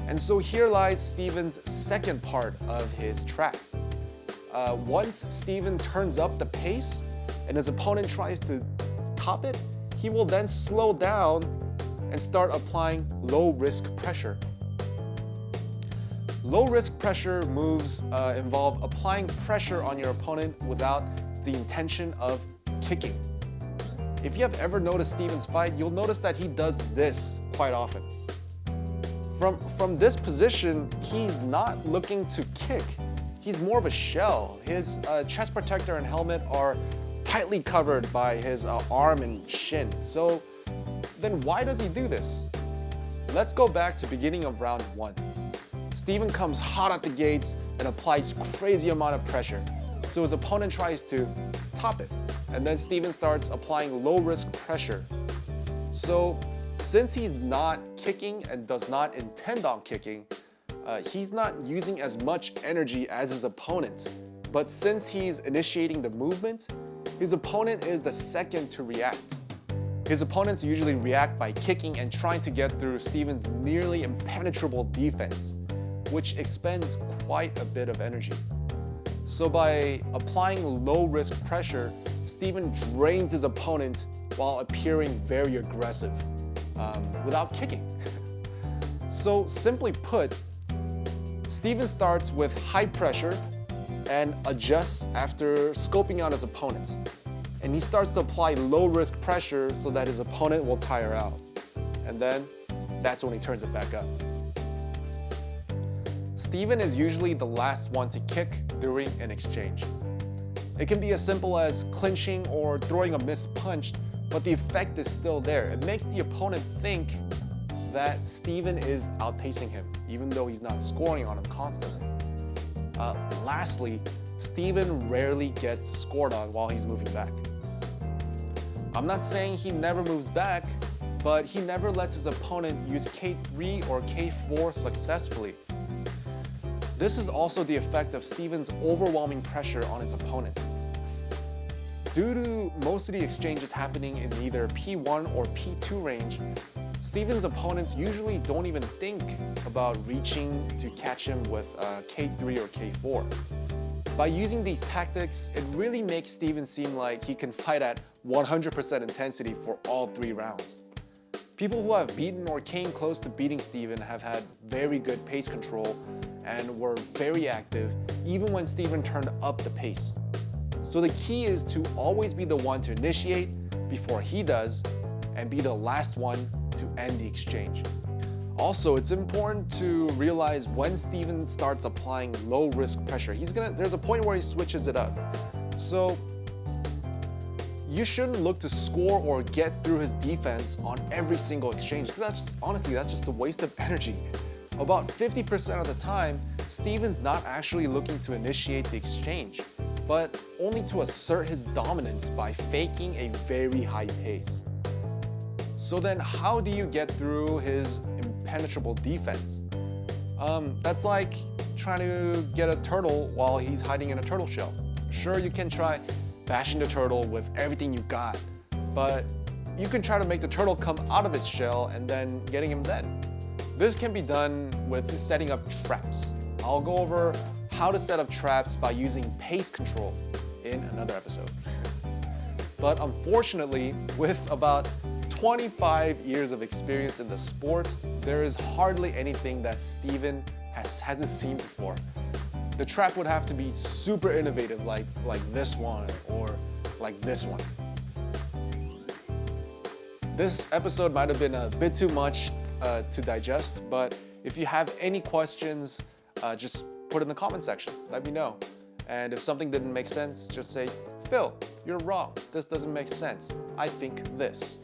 And so here lies Steven's second part of his trap. Once Steven turns up the pace and his opponent tries to top it, he will then slow down and start applying low-risk pressure. Low-risk pressure moves involve applying pressure on your opponent without the intention of kicking. If you have ever noticed Steven's fight, you'll notice that he does this quite often. From this position, he's not looking to kick. He's more of a shell. His chest protector and helmet are tightly covered by his arm and shin. So then why does he do this? Let's go back to beginning of round 1. Steven comes hot at the gates and applies crazy amount of pressure. So his opponent tries to top it. And then Steven starts applying low-risk pressure. So since he's not kicking and does not intend on kicking, he's not using as much energy as his opponent. But since he's initiating the movement, his opponent is the second to react. His opponents usually react by kicking and trying to get through Steven's nearly impenetrable defense, which expends quite a bit of energy. So by applying low-risk pressure, Steven drains his opponent while appearing very aggressive, without kicking. So simply put, Steven starts with high pressure and adjusts after scoping out his opponent. And he starts to apply low-risk pressure so that his opponent will tire out. And then that's when he turns it back up. Steven is usually the last one to kick during an exchange. It can be as simple as clinching or throwing a missed punch, but the effect is still there. It makes the opponent think that Steven is outpacing him, even though he's not scoring on him constantly. Lastly, Steven rarely gets scored on while he's moving back. I'm not saying he never moves back, but he never lets his opponent use K3 or K4 successfully. This is also the effect of Steven's overwhelming pressure on his opponent. Due to most of the exchanges happening in either P1 or P2 range, Steven's opponents usually don't even think about reaching to catch him with K3 or K4. By using these tactics, it really makes Steven seem like he can fight at 100% intensity for all 3 rounds. People who have beaten or came close to beating Steven have had very good pace control and were very active even when Steven turned up the pace. So the key is to always be the one to initiate before he does and be the last one to end the exchange. Also, it's important to realize when Steven starts applying low-risk pressure. There's a point where he switches it up. So you shouldn't look to score or get through his defense on every single exchange, because honestly, that's just a waste of energy. About 50% of the time, Steven's not actually looking to initiate the exchange, but only to assert his dominance by faking a very high pace. So then how do you get through his impenetrable defense? That's like trying to get a turtle while he's hiding in a turtle shell. Sure, you can try bashing the turtle with everything you got, but you can try to make the turtle come out of its shell and then getting him then. This can be done with setting up traps. I'll go over how to set up traps by using pace control in another episode. But unfortunately, with about 25 years of experience in the sport, there is hardly anything that Steven hasn't seen before. The trap would have to be super innovative, like this one or like this one. This episode might have been a bit too much to digest, but if you have any questions, just put in the comment section. Let me know. And if something didn't make sense, just say, Phil, you're wrong. This doesn't make sense. I think this.